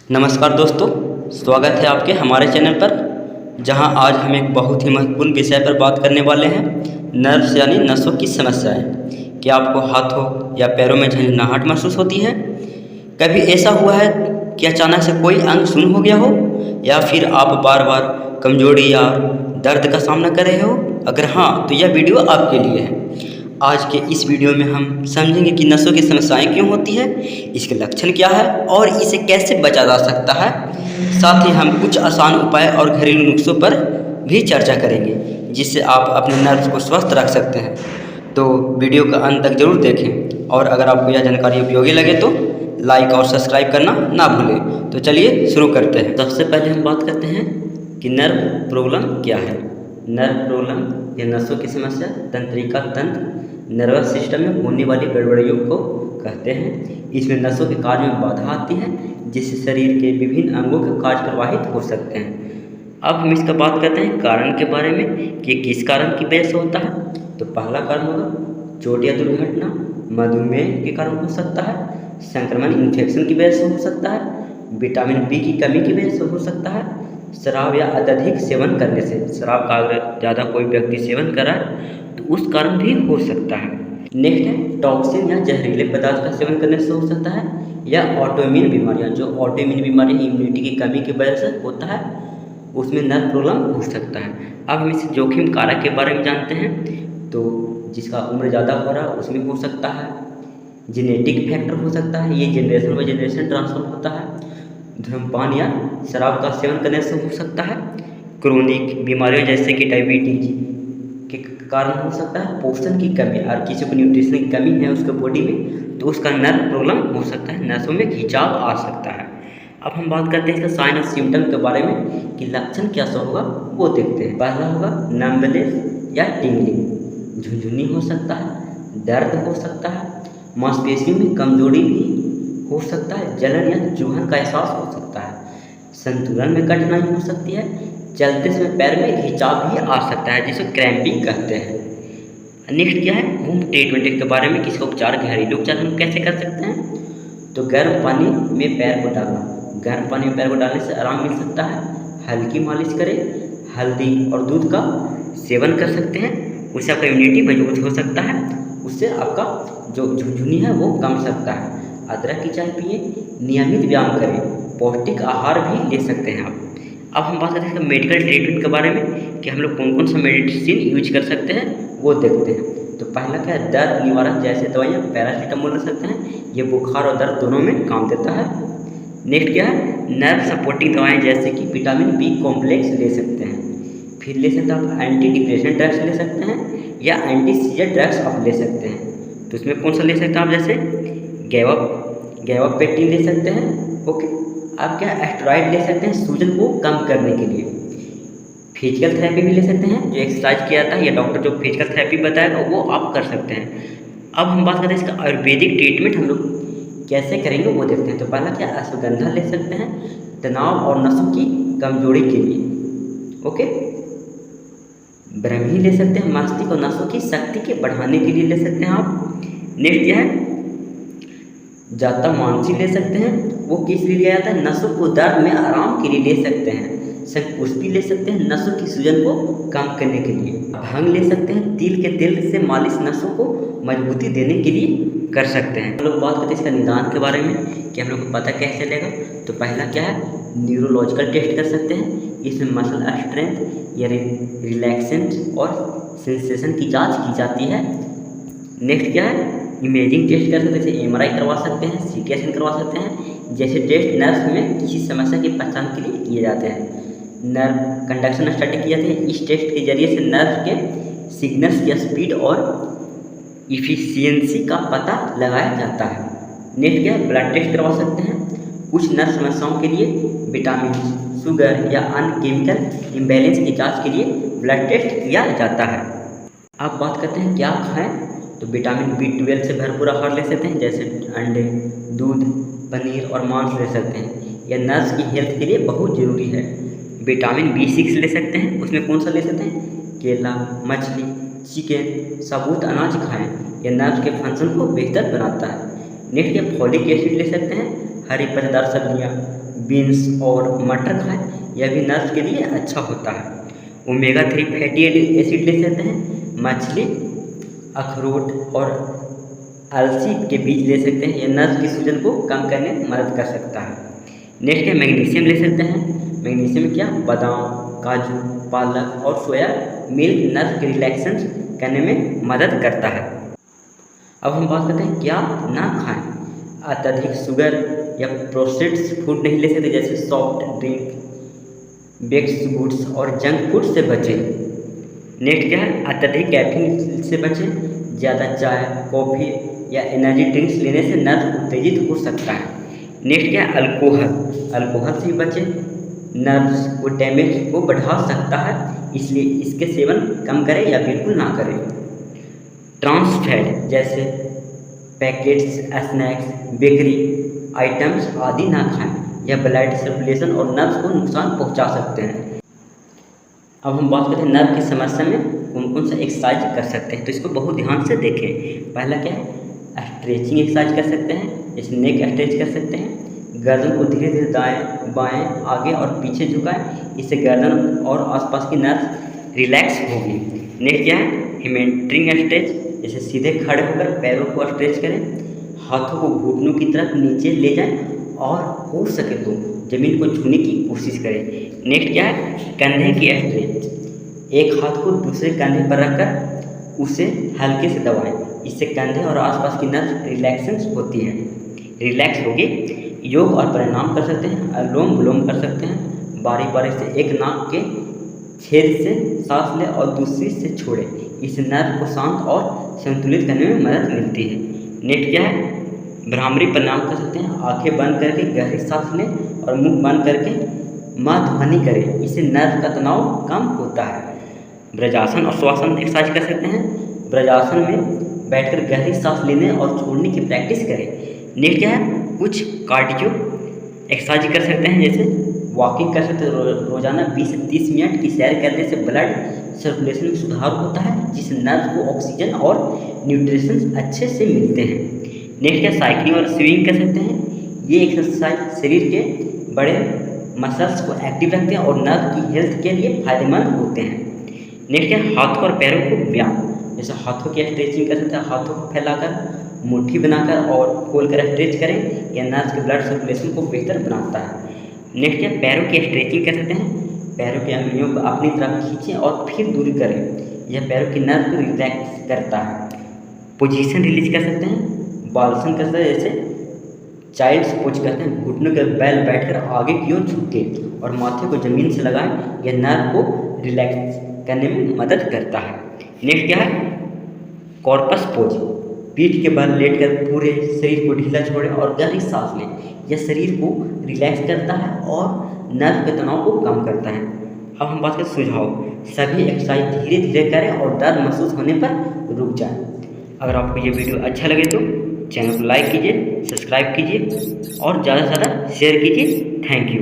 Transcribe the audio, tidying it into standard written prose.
नमस्कार दोस्तों, स्वागत है आपके हमारे चैनल पर। जहां आज हम एक बहुत ही महत्वपूर्ण विषय पर बात करने वाले हैं, नर्व्स यानी नसों की समस्याएं। क्या आपको हाथों या पैरों में झंझनाहट महसूस होती है? कभी ऐसा हुआ है कि अचानक से कोई अंग शून्य हो गया हो, या फिर आप बार बार कमजोरी या दर्द का सामना कर रहे हो? अगर हाँ, तो यह वीडियो आपके लिए है। आज के इस वीडियो में हम समझेंगे कि नसों की समस्याएं क्यों होती है, इसके लक्षण क्या है और इसे कैसे बचा जा सकता है। साथ ही हम कुछ आसान उपाय और घरेलू नुस्खों पर भी चर्चा करेंगे, जिससे आप अपने नर्व्स को स्वस्थ रख सकते हैं। तो वीडियो का अंत तक जरूर देखें, और अगर आपको यह जानकारी उपयोगी लगे तो लाइक और सब्सक्राइब करना ना भूलें। तो चलिए शुरू करते हैं। सबसे पहले हम बात करते हैं कि नर्व प्रॉब्लम क्या है। नर्व प्रॉब्लम या नसों की समस्या तंत्रिका तंत्र नर्वस सिस्टम में होने वाली गड़बड़ियों को कहते हैं। इसमें नसों के कार्य में बाधा आती है, जिससे शरीर के विभिन्न अंगों के कार्य प्रभावित हो सकते हैं। अब हम इसका बात करते हैं कारण के बारे में कि किस कारण की वजह से होता है। तो पहला कारण होगा चोट या दुर्घटना, मधुमेह के कारण हो सकता है, संक्रमण इन्फेक्शन की वजह से हो सकता है, विटामिन बी की कमी की वजह से हो सकता है, शराब या अत्यधिक सेवन करने से। शराब का अगर ज़्यादा कोई व्यक्ति सेवन कर रहा है तो उस कारण भी हो सकता है। नेक्स्ट है टॉक्सिन या जहरीले पदार्थ का सेवन करने से हो सकता है, या ऑटोइम्यून बीमारियां। जो ऑटोइम्यून बीमारी इम्यूनिटी की कमी की वजह से होता है, उसमें नर्व प्रॉब्लम हो सकता है। अब हम इस जोखिम कारक के बारे में जानते हैं। तो जिसका उम्र ज़्यादा हो रहा है उसमें हो सकता है, जेनेटिक फैक्टर हो सकता है, ये जनरेशन बाई जनरेशन ट्रांसफर होता है, धूम्रपान या शराब का सेवन करने से हो सकता है, क्रोनिक बीमारियों जैसे कि डायबिटीज के कारण हो सकता है, पोषण की कमी और किसी को न्यूट्रिशन की कमी है उसके बॉडी में तो उसका नर्व प्रॉब्लम हो सकता है, नसों में खिंचाव आ सकता है। अब हम बात करते हैं इसका साइन और सिम्टम के बारे में कि लक्षण कैसा होगा वो देखते हैं। पहला होगा नंबनेस या टिंगलिंग, झुंझुनी हो सकता है, दर्द हो सकता है, मांसपेशियों में कमजोरी भी हो सकता है, जलन या चुभन का एहसास हो सकता है, संतुलन में कठिनाई हो सकती है, चलते समय पैर में खिंचाव भी आ सकता है, जिसे क्रैम्पिंग कहते हैं। नेक्स्ट क्या है होम ट्रीटमेंट के बारे में कि इसका उपचार, घरेलू उपचार हम कैसे कर सकते हैं। तो गर्म पानी में पैर को डालना, गर्म पानी में पैर को डालने से आराम मिल सकता है। हल्की मालिश करें, हल्दी और दूध का सेवन कर सकते हैं, उससे आपका इम्यूनिटी मजबूत हो सकता है, उससे आपका जो झुनझुनी है वो कम सकता है। अदरक की चाय पिए, नियमित व्यायाम करें, पौष्टिक आहार भी ले सकते हैं आप। अब हम बात करते हैं मेडिकल ट्रीटमेंट के बारे में कि हम लोग कौन कौन सा मेडिसिन यूज कर सकते हैं वो देखते हैं। तो पहला क्या है, दर्द निवारक जैसे दवाइयाँ, पैरासीटामोल ले सकते हैं, ये बुखार और दर्द दोनों में काम देता है। नेक्स्ट क्या है, नर्व सपोर्टिंग दवाएं जैसे कि विटामिन बी कॉम्प्लेक्स ले सकते हैं। फिर ले सकते हैं आप एंटी डिप्रेशन ड्रग्स ले सकते हैं, या एंटी सीजर ड्रग्स आप ले सकते हैं। तो इसमें कौन सा ले सकते हैं आप, जैसे गैबापेंटिन ले सकते हैं। ओके, आप क्या एस्टेरॉइड ले सकते हैं सूजन को कम करने के लिए। फिजिकल थेरेपी भी ले सकते हैं, जो एक्सरसाइज किया जाता है या डॉक्टर जो फिजिकल थेरेपी बताएगा वो आप कर सकते हैं। अब हम बात करते हैं इसका आयुर्वेदिक ट्रीटमेंट हम लोग कैसे करेंगे वो देखते हैं। तो पहला क्या, अश्वगंधा ले सकते हैं तनाव और नसों की कमजोरी के लिए। ओके, ब्रह्मी ले सकते हैं मस्तिष्क और नसों की शक्ति के बढ़ाने के लिए ले सकते हैं आप। नेक्स्ट क्या है, जाता मानसी ले सकते हैं, वो किस लिए लिया जाता है, नसों को दर्द में आराम के लिए ले सकते हैं। शंखपुष्पी ले सकते हैं नसों की सूजन को कम करने के लिए। भांग ले सकते हैं, तिल के तेल से मालिश नसों को मजबूती देने के लिए कर सकते हैं। हम लोग बात करते हैं इसका निदान के बारे में कि हम लोग को पता कैसे चलेगा। तो पहला क्या है, न्यूरोलॉजिकल टेस्ट कर सकते हैं, इसमें मसल स्ट्रेंथ या रिलैक्सेंट और सेंसेशन की जांच की जाती है। नेक्स्ट क्या है, इमेजिंग टेस्ट कर सकते हैं, जैसे एमआरआई करवा सकते हैं, सीटी स्कैन करवा सकते हैं, जैसे टेस्ट नर्व में किसी समस्या की पहचान के लिए किए जाते हैं। नर्व कंडक्शन स्टडी की जाती है, इस टेस्ट के जरिए से नर्व के सिग्नल्स की स्पीड और इफिशियंसी का पता लगाया जाता है। नेक्स्ट क्या है, ब्लड टेस्ट करवा सकते हैं, कुछ नर्व समस्याओं के लिए विटामिन, शुगर या अन्य केमिकल इम्बैलेंस की जांच के लिए ब्लड टेस्ट किया जाता है। अब बात करते हैं क्या खाएं। तो विटामिन B12 से भरपूर आहार ले सकते हैं, जैसे अंडे, दूध, पनीर और मांस ले सकते हैं, यह नर्व्स की हेल्थ के लिए बहुत ज़रूरी है। विटामिन B6 ले सकते हैं, उसमें कौन सा ले सकते हैं, केला, मछली, चिकन, साबुत अनाज खाएं, यह नर्व्स के फंक्शन को बेहतर बनाता है। नेक्स्ट फॉलिक एसिड ले सकते हैं, हरी पत्तेदार सब्जियाँ, बीन्स और मटर खाएं, यह भी नर्व के लिए अच्छा होता है। ओमेगा 3 फैटी एसिड ले सकते हैं, मछली, अखरोट और अलसी के बीज ले सकते हैं, यह नर्व की सूजन को कम करने में मदद कर सकता है। नेक्स्ट है मैग्नीशियम ले सकते हैं। मैग्नीशियम क्या, बादाम, काजू, पालक और सोया मिल्क नर्व के रिलैक्सेशन करने में मदद करता है। अब हम बात करते हैं क्या ना खाएं। अत्यधिक शुगर या प्रोसेस्ड फूड नहीं ले सकते, जैसे सॉफ्ट ड्रिंक, बेक्ड गुड्स और जंक फूड से बचें। नेक्स्ट क्या है, अत्यधिक कैफीन से बचें। ज़्यादा चाय, कॉफ़ी या एनर्जी ड्रिंक्स लेने से नर्व उत्तेजित हो सकता है। नेक्स्ट क्या है, अल्कोहल से भी बचें, नर्व्स को डैमेज को बढ़ा सकता है, इसलिए इसके सेवन कम करें या बिल्कुल ना करें। ट्रांस फैट जैसे पैकेट्स, स्नैक्स, बेकरी आइटम्स आदि ना खाएं, यह ब्लड सर्कुलेशन और नर्व्स को नुकसान पहुंचा सकते हैं। अब हम बात करते हैं नर्व की समस्या में कौन कौन सा एक्सरसाइज कर सकते हैं, तो इसको बहुत ध्यान से देखें। पहला क्या है, स्ट्रेचिंग एक्सरसाइज कर सकते हैं, जैसे नेक स्ट्रेच कर सकते हैं। गर्दन को धीरे धीरे दाएं बाएं आगे और पीछे झुकाएं, इससे गर्दन और आसपास की नर्व रिलैक्स होगी। नेक्स्ट क्या है, हिमेंट्रिंग स्ट्रेच, जैसे सीधे खड़े होकर पैरों को स्ट्रेच करें, हाथों को घुटनों की तरफ नीचे ले जाएं और हो सके तो जमीन को छूने की कोशिश करें। नेक्स्ट क्या है, कंधे की स्ट्रेच, एक हाथ को दूसरे कंधे पर रखकर उसे हल्के से दबाएं, इससे कंधे और आसपास की नर्व रिलैक्सेशन होती है, रिलैक्स होगी। योग और प्राणायाम कर सकते हैं, अनुलोम विलोम कर सकते हैं। बारी बारी से एक नाक के छेद से सांस लें और दूसरी से छोड़ें, इससे नर्व को शांत और संतुलित करने में मदद मिलती है। नेक्स्ट क्या है, भ्रामरी प्राणायाम कर सकते हैं, आंखें बंद करके गहरी सांस लें और मुंह बंद करके मां ध्वनि करें, इससे नर्व का तनाव कम होता है। ब्रजासन और श्वासन एक्सरसाइज कर सकते हैं, ब्रजासन में बैठकर गहरी सांस लेने और छोड़ने की प्रैक्टिस करें। नेक्स्ट क्या है, कुछ कार्डियो एक्सरसाइज कर सकते हैं, जैसे वॉकिंग कर सकते हैं, रोजाना 20 से 30 मिनट की सैर करने से ब्लड सर्कुलेशन में सुधार होता है, जिससे नर्व को ऑक्सीजन और न्यूट्रिशन अच्छे से मिलते हैं। नेक्स्ट क्या, साइकिलिंग और स्विमिंग कर सकते हैं, ये एक्सरसाइज शरीर के बड़े मसल्स को एक्टिव रखते हैं और नर्व की हेल्थ के लिए फायदेमंद होते हैं। नेक्स्ट क्या, हाथों और पैरों को व्यायाम, जैसे हाथों की स्ट्रेचिंग कर सकते हैं, हाथों को फैलाकर मुट्ठी बनाकर और खोलकर स्ट्रेच करें, यह नर्व के ब्लड सर्कुलेशन को बेहतर बनाता है। नेक्स्ट क्या, पैरों की स्ट्रेचिंग कर सकते हैं, पैरों की अंगुलियों को अपनी तरफ खींचें और फिर दूर करें, यह पैरों की नर्व को रिलैक्स करता है। पोजीशन रिलीज कर सकते हैं, बालसन कर सकते हैं, जैसे चाइल्ड्स पोज करते हैं, घुटनों के बल बैठकर आगे की ओर झुके और माथे को जमीन से लगाएं, यह नर्व को रिलैक्स करने में मदद करता है। नेक्स्ट क्या है, कॉर्पस पोज, पीठ के बल लेटकर पूरे शरीर को ढीला छोड़ें और गहरी सांस लें, यह शरीर को रिलैक्स करता है और नर्व के तनाव को कम करता है। अब हम बात करें सुझाव, सभी एक्सरसाइज धीरे धीरे करें और दर्द महसूस होने पर रुक जाएं। अगर आपको ये वीडियो अच्छा लगे तो चैनल को लाइक कीजिए, सब्सक्राइब कीजिए और ज़्यादा से ज़्यादा शेयर कीजिए। Thank you.